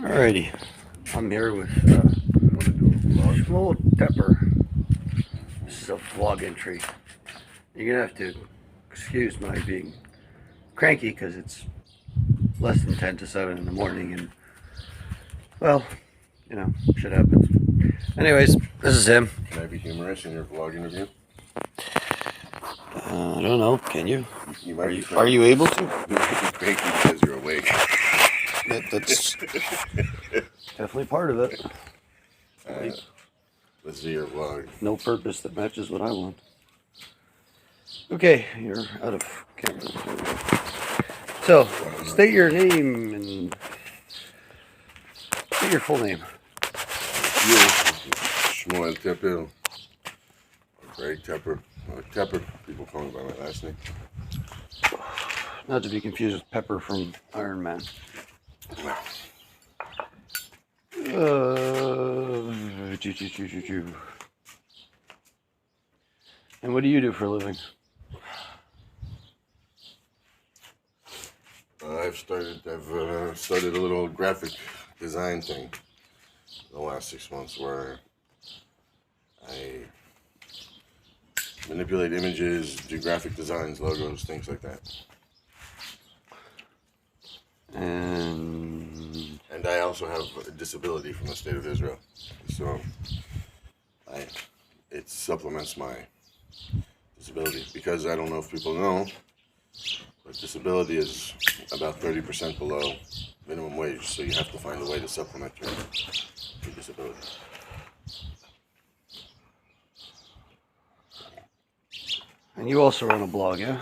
Alrighty, I'm here with Small Tepper. This is a vlog entry. You're gonna have to excuse my being cranky because it's less than 10 to 7 in the morning, and well, you know, shit happens. Anyways, this is him. Can I be humorous in your vlog interview? I don't know. Can you? You might Are you able to? You might be cranky because you're awake. That's definitely part of it. Let's see your vlog. No purpose that matches what I want. Okay, you're out of camera. So, state your name and state your full name. You, Shmuel Tepper, or Greg Tepper, or Tepper. People call me by my last name. Not to be confused with Pepper from Iron Man. No. And what do you do for a living? I've started a little graphic design thing in the last 6 months where I manipulate images, do graphic designs, logos, things like that. And I also have a disability from the state of Israel, so it supplements my disability, because I don't know if people know, but disability is about 30% below minimum wage, so you have to find a way to supplement your disability. And you also run a blog, yeah?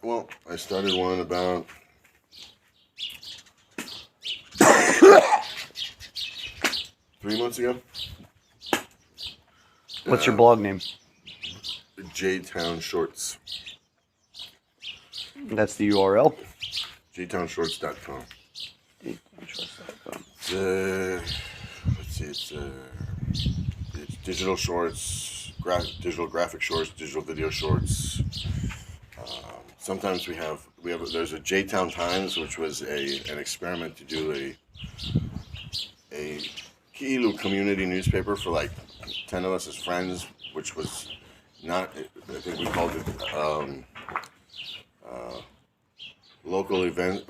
Well, I started one about 3 months ago. What's your blog name? J-Town Shorts. That's the URL? jtownshorts.com. Let's see, it's digital shorts, digital graphic shorts, digital video shorts. Sometimes there's a J-Town Times, which was an experiment to do a Ki'ilu community newspaper for like 10 of us as friends, which was not, I think we called it local event,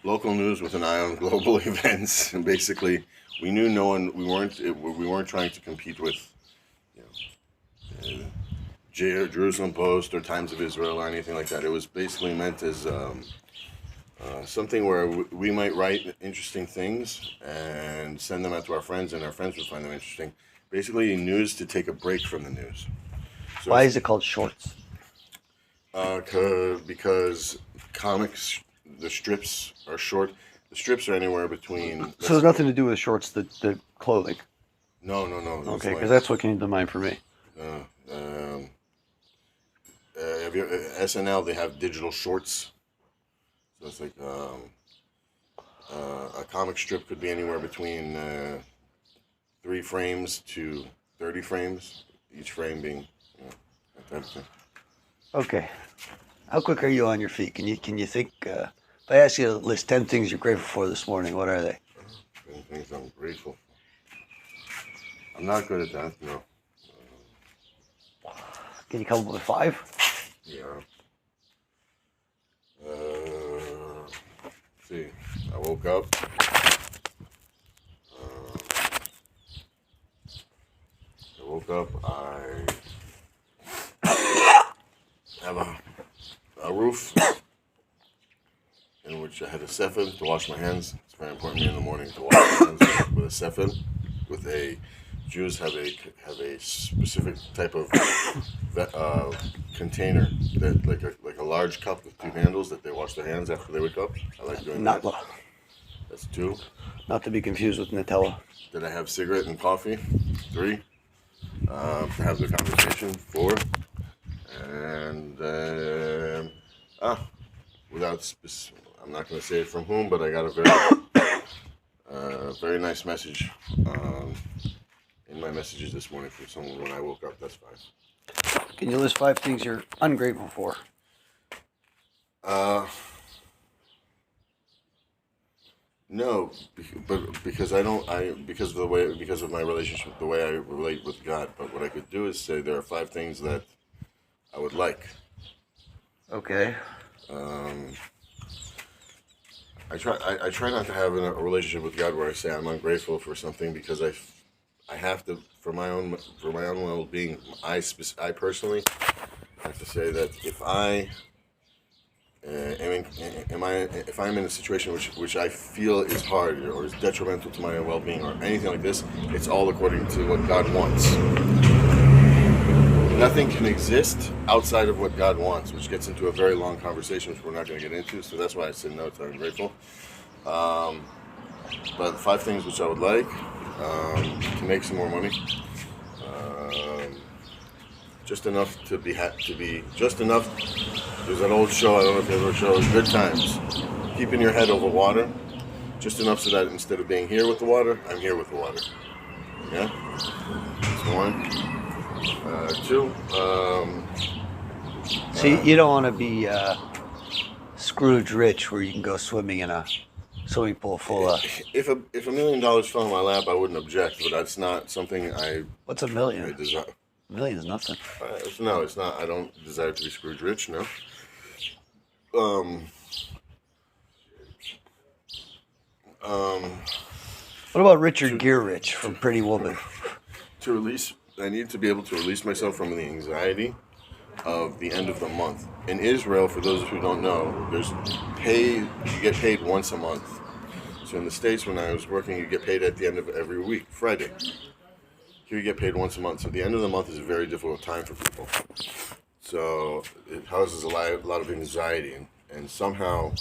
local news with an eye on global events. And basically, we knew we weren't trying to compete with, Jerusalem Post or Times of Israel or anything like that. It was basically meant as something where we might write interesting things and send them out to our friends, and our friends would find them interesting. Basically, news to take a break from the news. So why is it called shorts? Because comics, the strips are short. The strips are anywhere between... So there's nothing to do with shorts, the clothing? No. Okay, because that's what came to mind for me. SNL, they have digital shorts. So it's like a comic strip could be anywhere between 3 frames to 30 frames, each frame being, that type of thing. Okay. How quick are you on your feet? Can you think, if I ask you to list 10 things you're grateful for this morning, what are they? 10 things I'm grateful for. I'm not good at that, no. Can you come up with 5? Yeah. Let's see. I woke up. I have a roof in which I had a sefen to wash my hands. It's very important to me in the morning to wash my hands with a sefen. Jews have a specific type of container that like a large cup with 2 handles that they wash their hands after they wake up. I like doing that. That's 2. Not to be confused with Nutella. Did I have cigarette and coffee? 3. To have the conversation. 4. And I'm not going to say it from whom, but I got a very nice message in my messages this morning from someone when I woke up. That's 5. Can you list 5 things you're ungrateful for? No, but because I don't, because of the way, because of my relationship, the way I relate with God. But what I could do is say there are five things that I would like. Okay. Um, I try not to have a relationship with God where I say I'm ungrateful for something because I have to for my own well being. I personally have to say that if I if I'm in a situation which I feel is hard or is detrimental to my well being or anything like this, it's all according to what God wants. Nothing can exist outside of what God wants, which gets into a very long conversation, which we're not going to get into. So that's why I said no to ungrateful. But five things which I would like to make some more money, um, just enough to be just enough. There's that old show, I don't know if you ever show Good Times, keeping your head over water, just enough so that instead of being here with the water, I'm here with the water. Yeah, that's one. Two. So you don't want to be Scrooge rich, where you can go swimming in a swimming pool full of. If $1 million fell in my lap, I wouldn't object, but that's not something What's a I million? desire. A million's nothing. No, it's not. I don't desire to be Scrooge rich. No. Um. Um. What about Richard Gere Rich from Pretty Woman? To release, I need to be able to release myself from the anxiety of the end of the month. In Israel, for those who don't know, you get paid once a month. So in the States, when I was working, you get paid at the end of every week, Friday. Here you get paid once a month. So the end of the month is a very difficult time for people. So it houses a lot of anxiety. And somehow,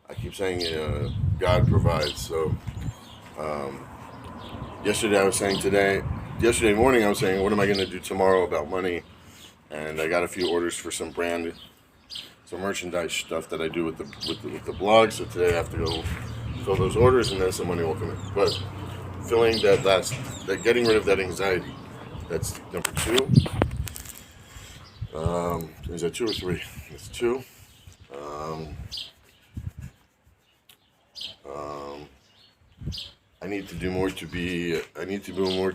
I keep saying God provides. So yesterday morning I was saying, what am I going to do tomorrow about money? And I got a few orders for some merchandise stuff that I do with the blog. So today I have to go fill those orders, and then some money will come in. But filling getting rid of that anxiety. That's number two. Is that two or three? It's two. I need to do more to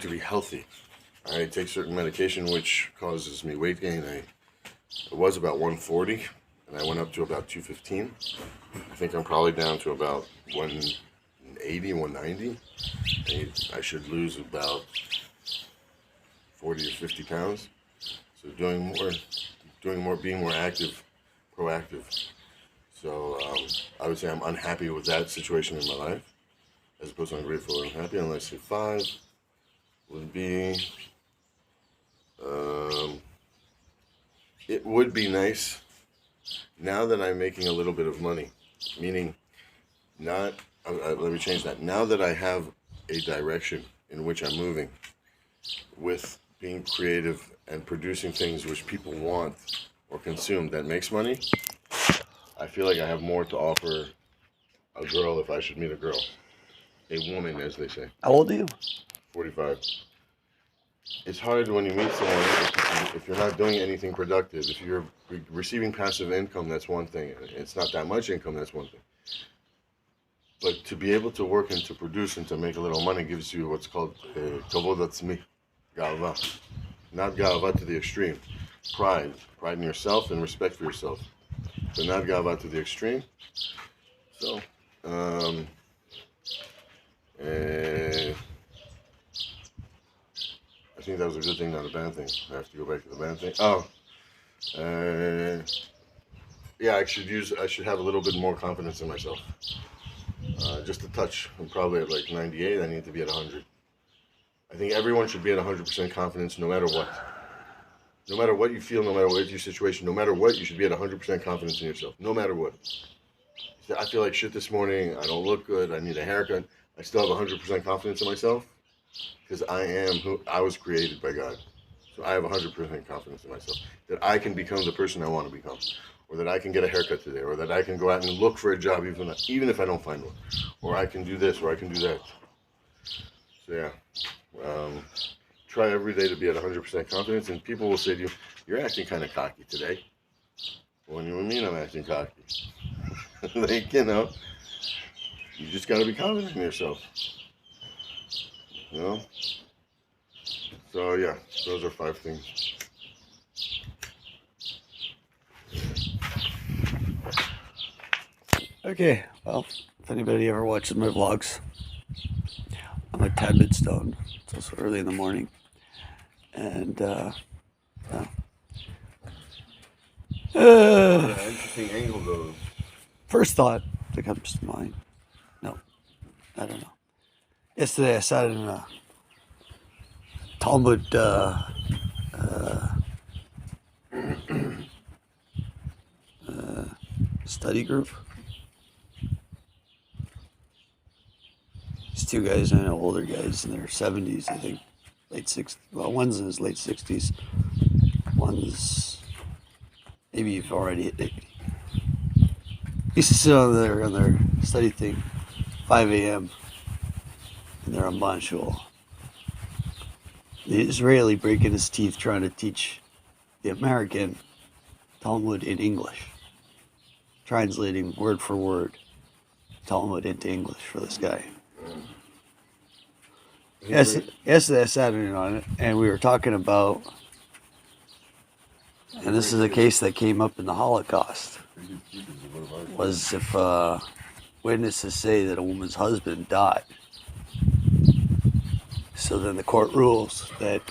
be healthy. I take certain medication which causes me weight gain. It was about 140, and I went up to about 215. I think I'm probably down to about 180, 190. I should lose about 40 or 50 pounds. So being more active, proactive. So I would say I'm unhappy with that situation in my life, as opposed to ungrateful or unhappy. And let's say five would be, it would be nice now that I'm making a little bit of money, meaning let me change that. Now that I have a direction in which I'm moving with being creative and producing things which people want or consume that makes money, I feel like I have more to offer a girl if I should meet a girl. A woman, as they say. How old are you? 45. It's hard when you meet someone if you're not doing anything productive. If you're receiving passive income, that's one thing. It's not that much income, that's one thing. But to be able to work and to produce and to make a little money gives you what's called kavod atzmi, ga'ava. Not ga'ava to the extreme. Pride in yourself and respect for yourself. But not ga'ava to the extreme. So, I think that was a good thing, not a bad thing. I have to go back to the bad thing. Yeah, I should have a little bit more confidence in myself. Just a touch. I'm probably at like 98. I need to be at 100. I think everyone should be at 100% confidence no matter what. No matter what you feel, no matter what your situation, no matter what, you should be at 100% confidence in yourself. No matter what. I feel like shit this morning. I don't look good. I need a haircut. I still have 100% confidence in myself because I am who I was created by God. So I have 100% confidence in myself that I can become the person I want to become, or that I can get a haircut today, or that I can go out and look for a job even if I don't find one, or I can do this, or I can do that. So yeah, try every day to be at 100% confidence, and people will say to you, "You're acting kind of cocky today." What do you mean I'm acting cocky? Like, you just got to be confident in yourself. You know? So, yeah, those are 5 things. Okay, well, if anybody ever watches my vlogs, I'm a tad bit stoned. It's also early in the morning. And, Interesting angle, though. first thought that comes to mind. No, I don't know. Yesterday I sat in a Talmud study group. These 2 guys, I know, older guys in their 70s, I think, late 60s. Well, one's in his late 60s. One's maybe already hit 80. Used to sit on their study thing, 5 a.m. and they're a bunch. Well, the Israeli breaking his teeth trying to teach the American Talmud in English, translating word for word Talmud into English for this guy. Yesterday I sat in on it, and we were talking about, and this is a case that came up in the Holocaust, was if witnesses say that a woman's husband died, so then the court rules that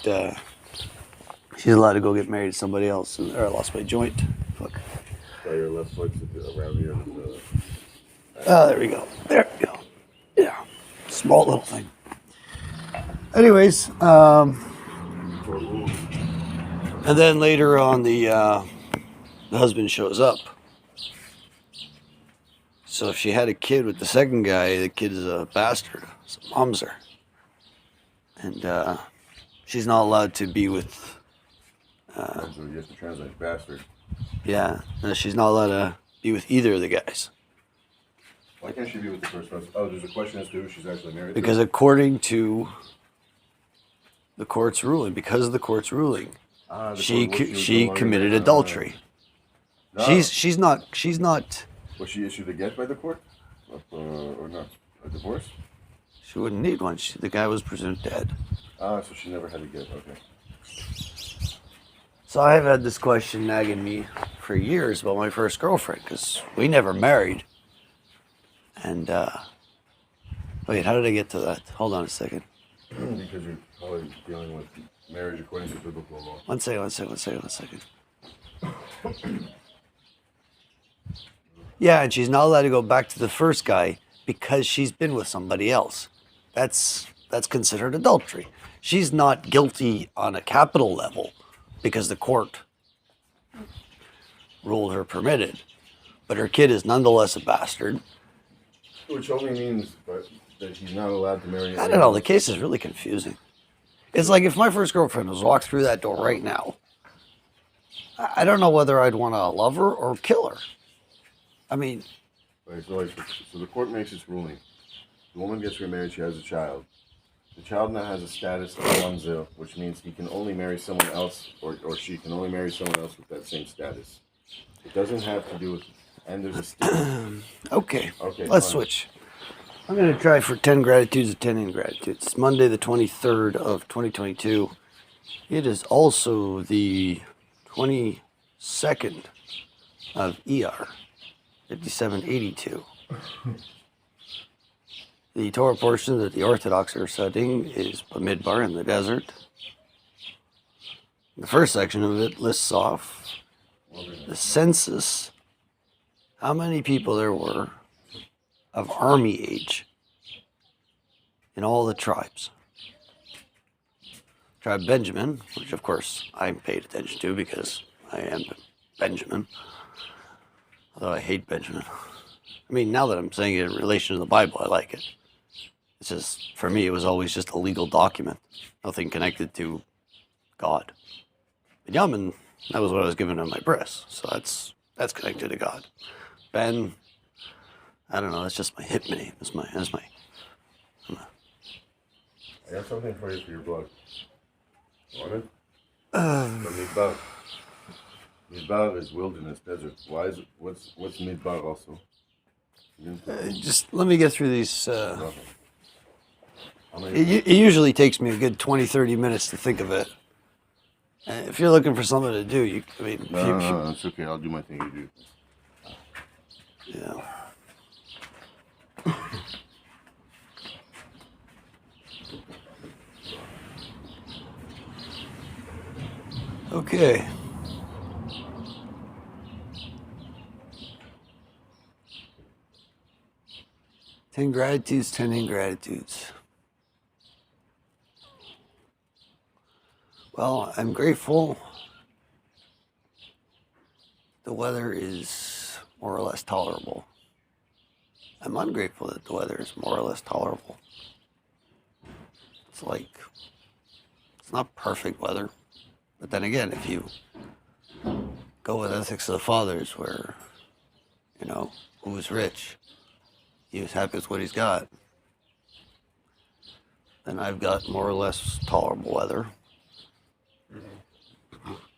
she's allowed to go get married to somebody else. Or I lost my joint. Fuck. So your left foot's around here. Oh, there we go. There we go. Yeah. Small little thing. Anyways, and then later on, the husband shows up. So if she had a kid with the second guy, the kid is a bastard. So mom's her. And she's not allowed to be with... so you have to translate bastard. Yeah, she's not allowed to be with either of the guys. Why can't she be with the first person? Oh, there's a question as to who she's actually married to? Because according to the court's ruling, she committed adultery. No. She's not. Was she issued a get by the court, or not? A divorce? She wouldn't need one. The guy was presumed dead. So she never had a get. Okay. So I've had this question nagging me for years about my first girlfriend, because we never married. And wait, how did I get to that? Hold on a second. Because you're probably dealing with marriage according to biblical law. One second. Yeah, and she's not allowed to go back to the first guy because she's been with somebody else. That's considered adultery. She's not guilty on a capital level because the court ruled her permitted. But her kid is nonetheless a bastard. Which only means that she's not allowed to marry. I don't know. The case is really confusing. It's like if my first girlfriend was walked through that door right now, I don't know whether I'd want to love her or kill her. I mean... So the court makes its ruling. The woman gets remarried, she has a child. The child now has a status of mamzer, which means he can only marry someone else, or she can only marry someone else with that same status. It doesn't have to do with... And there's a stigma. Okay, let's switch. I'm going to try for 10 gratitudes and 10 ingratitudes. It's Monday the 23rd of 2022. It is also the 22nd of ER, 5782. The Torah portion that the Orthodox are studying is Bamidbar in the desert. The first section of it lists off the census, how many people there were of army age in all the tribes. Tribe Benjamin, which of course I paid attention to because I am Benjamin, although I hate Benjamin. I mean, now that I'm saying it in relation to the Bible, I like it. It's just, for me, it was always just a legal document, nothing connected to God. Yaman, that was what I was given at my breast, so that's connected to God. Ben, I don't know, that's just my hip name. That's my I got something for you for your blood. Want it? Midbar. Midbar is wilderness, desert. What's Midbar also? Just let me get through these. Nothing. It usually takes me a good 20, 30 minutes to think of it. If you're looking for something to do, No, it's okay. I'll do my thing. You do. Yeah. Okay. Ten gratitudes, 10 ingratitudes. Well, I'm grateful the weather is more or less tolerable. I'm ungrateful that the weather is more or less tolerable. It's not perfect weather. But then again, if you go with ethics of the fathers where, who was rich, he was happy with what he's got, then I've got more or less tolerable weather.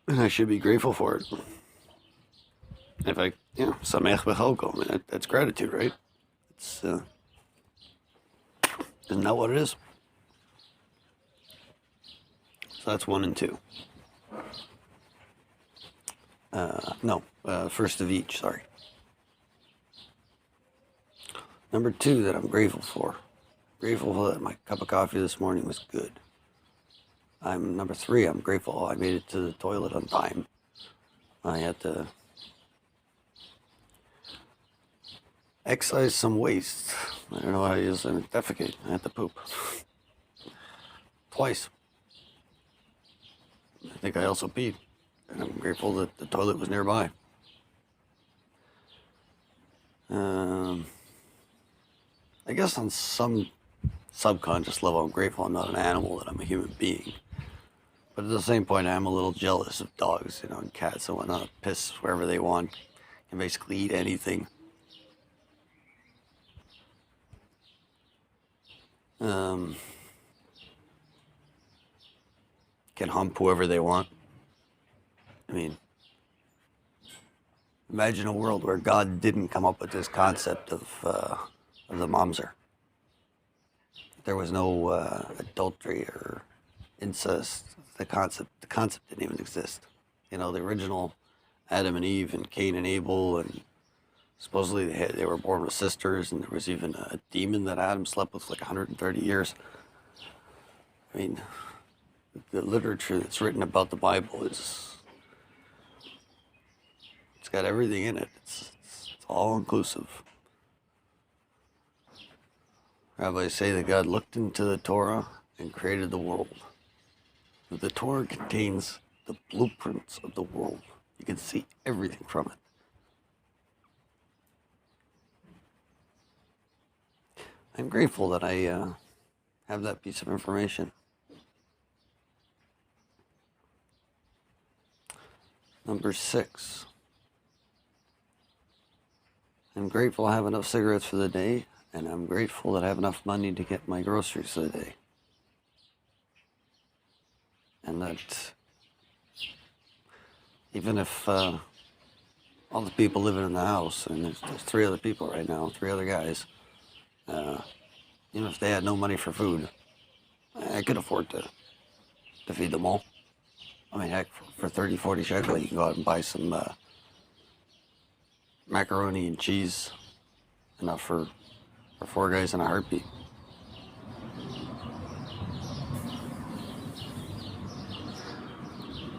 And I should be grateful for it. If Sameach b'chalko, I mean, that's gratitude, right? It's, isn't that what it is? So that's 1 and 2. First of each, sorry. Number 2 that I'm grateful for. Grateful that my cup of coffee this morning was good. Number 3, I'm grateful I made it to the toilet on time. I had to excise some waste. I don't know how to use it. Defecate. I had to poop. Twice. I think I also peed. And I'm grateful that the toilet was nearby. I guess on some subconscious level, I'm grateful I'm not an animal, that I'm a human being. But at the same point, I am a little jealous of dogs, and cats and whatnot. Piss wherever they want. Can basically eat anything. Can hump whoever they want. I mean, imagine a world where God didn't come up with this concept of the mamzer. There was no adultery or incest. The concept didn't even exist. The original Adam and Eve and Cain and Abel, and supposedly they were born with sisters, and there was even a demon that Adam slept with for like 130 years. I mean, the literature that's written about the Bible it's got everything in it. It's all inclusive. Rabbis say that God looked into the Torah and created the world. The Torah contains the blueprints of the world. You can see everything from it. I'm grateful that I have that piece of information. Number 6. I'm grateful I have enough cigarettes for the day, and I'm grateful that I have enough money to get my groceries for the day. And that even if all the people living in the house, and there's 3 other people right now, 3 other guys, even if they had no money for food, I could afford to feed them all. I mean, heck, for 30, 40 shekel, you can go out and buy some macaroni and cheese, enough for 4 guys in a heartbeat.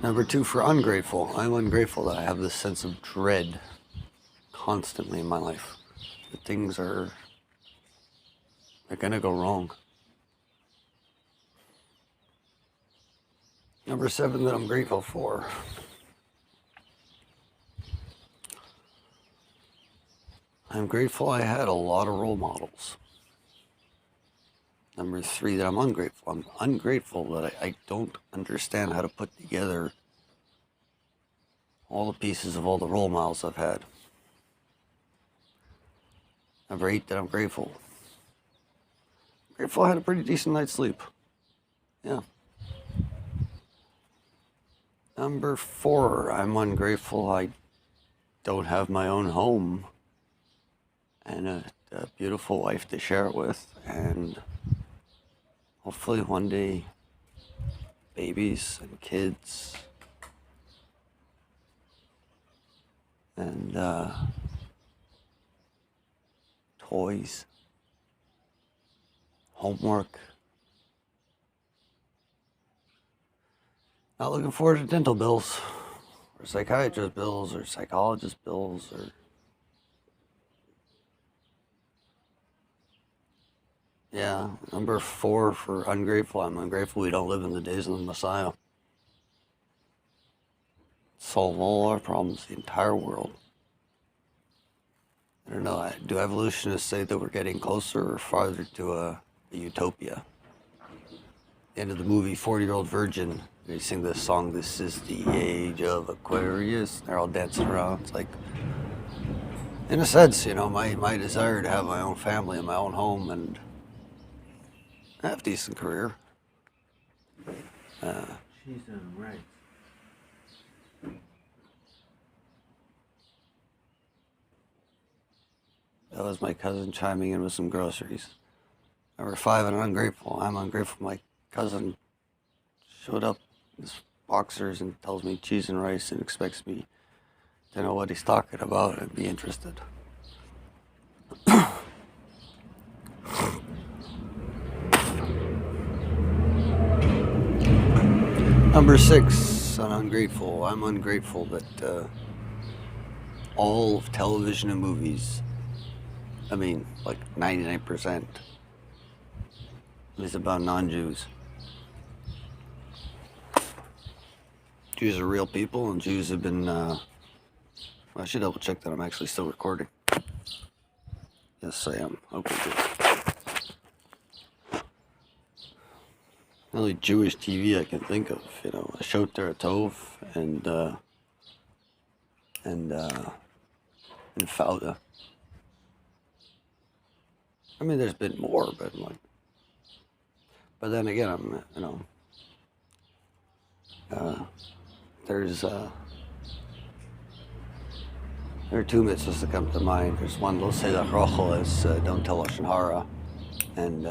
Number 2, for ungrateful. I'm ungrateful that I have this sense of dread constantly in my life. That things are gonna go wrong. Number 7 that I'm grateful for. I'm grateful I had a lot of role models. Number 3 that I'm ungrateful. I'm ungrateful that I don't understand how to put together all the pieces of all the role models I've had. Number 8 that I'm grateful. Grateful I had a pretty decent night's sleep. Yeah. Number 4, I'm ungrateful I don't have my own home. and a beautiful wife to share it with, and hopefully one day babies and kids and toys, homework. Not looking forward to dental bills, or psychiatrist bills, or psychologist bills, or yeah. Number 4 for ungrateful. I'm ungrateful we don't live in the days of the Messiah. Solve all our problems, the entire world. I don't know. Do evolutionists say that we're getting closer or farther to a utopia? The end of the movie 40-Year-Old Virgin, they sing this song, "This is the age of Aquarius." They're all dancing around. It's like, in a sense, my desire to have my own family and my own home and have a decent career. She's right. That was my cousin chiming in with some groceries. Number 5, and ungrateful. I'm ungrateful my cousin showed up in his boxers and tells me cheese and rice and expects me to know what he's talking about and be interested. Number 6, and ungrateful. I'm ungrateful that all of television and movies, like 99%, is about non-Jews. Jews are real people, and Jews have been, I should double check that I'm actually still recording. Yes, I am. Okay, good. The only Jewish TV I can think of, Shoter Tov and Fauda. There's been more, but then again, there are 2 mitzvahs that come to mind. There's one, Lo Seidach Rochel, is don't tell Lashon Hara, and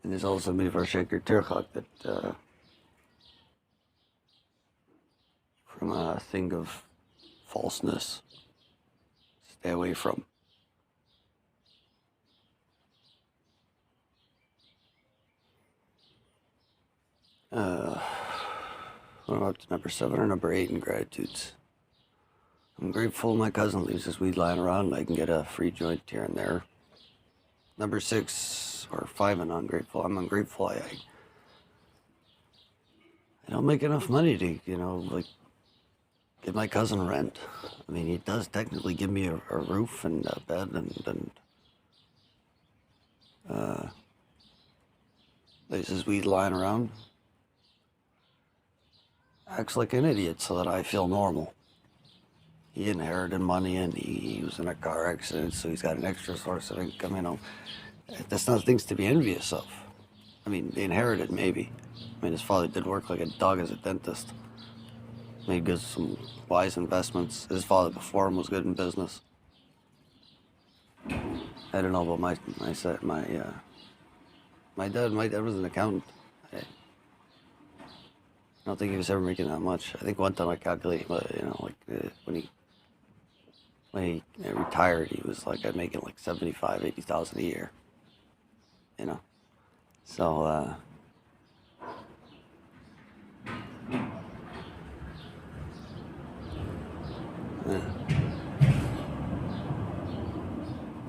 there's also Mivar Sheker Tirchak, that from a thing of falseness, stay away from. What am I up to, number 7 or number 8 Ingratitudes? I'm grateful my cousin leaves his weed lying around and I can get a free joint here and there. Number 6 or 5 and ungrateful. I'm ungrateful I don't make enough money to, give my cousin rent. He does technically give me a roof and a bed and leaves his weed lying around. Acts like an idiot so that I feel normal. He inherited money and he was in a car accident, so he's got an extra source of income, That's not things to be envious of. They inherited, maybe. His father did work like a dog as a dentist. Made good, some wise investments. His father before him was good in business. I don't know about my dad. My dad was an accountant. I don't think he was ever making that much. I think one time I calculated, when he retired, he was making like 75, 80,000 a year. So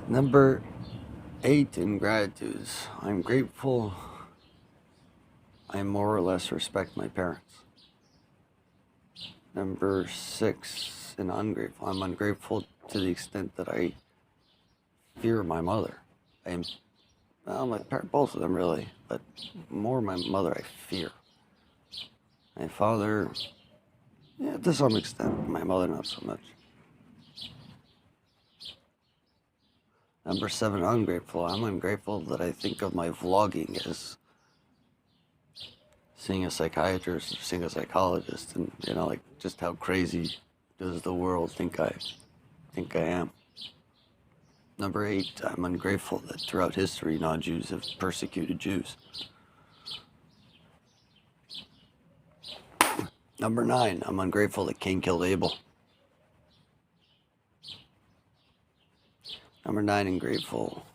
Number 8 Ingratitudes. I'm grateful I more or less respect my parents. Number 6 and ungrateful. I'm ungrateful to the extent that I fear my mother. Both of them really, but more my mother I fear. My father, yeah, to some extent. My mother, not so much. Number 7, ungrateful. I'm ungrateful that I think of my vlogging as seeing a psychiatrist or seeing a psychologist, and just how crazy does the world think I am? Number 8, I'm ungrateful that throughout history non-Jews have persecuted Jews. Number 9, I'm ungrateful that Cain killed Abel. Number 9, ungrateful.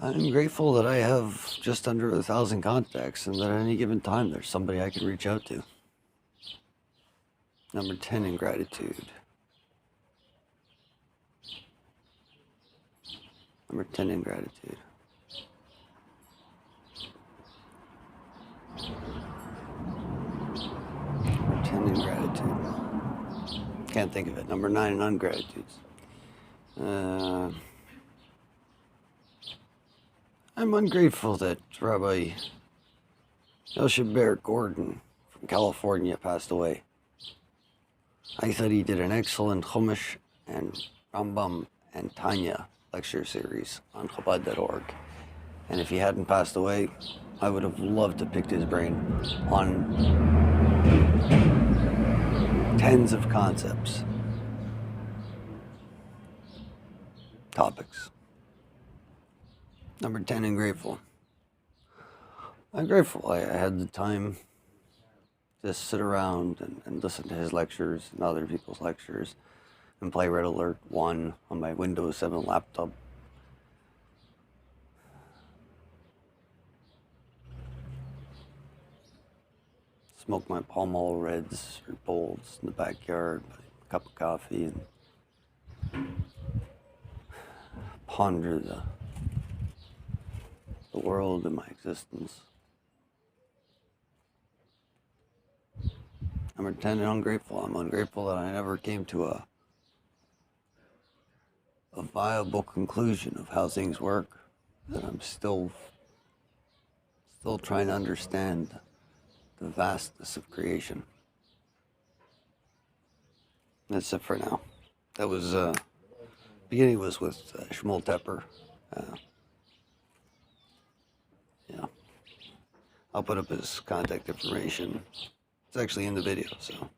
I'm grateful that I have just under 1,000 contacts and that at any given time there's somebody I can reach out to. Number 10, ingratitude. Number 10, ingratitude. Number 10, ingratitude. Can't think of it. Number 9, ungratitudes. I'm ungrateful that Rabbi Elshaber Gordon from California passed away. I thought he did an excellent Chumash and Rambam and Tanya lecture series on Chabad.org. And if he hadn't passed away, I would have loved to pick his brain on tens of concepts, topics. Number 10, ungrateful. I'm grateful I had the time to sit around and listen to his lectures and other people's lectures and play Red Alert 1 on my Windows 7 laptop. Smoke my Pall Mall Reds or bowls in the backyard, a cup of coffee, and ponder the world and my existence. Number 10, ungrateful. I'm ungrateful that I never came to a viable conclusion of how things work, that I'm still trying to understand the vastness of creation. That's it for now. That was, beginning was with Shmuel Tepper. Yeah. I'll put up his contact information. It's actually in the video, so.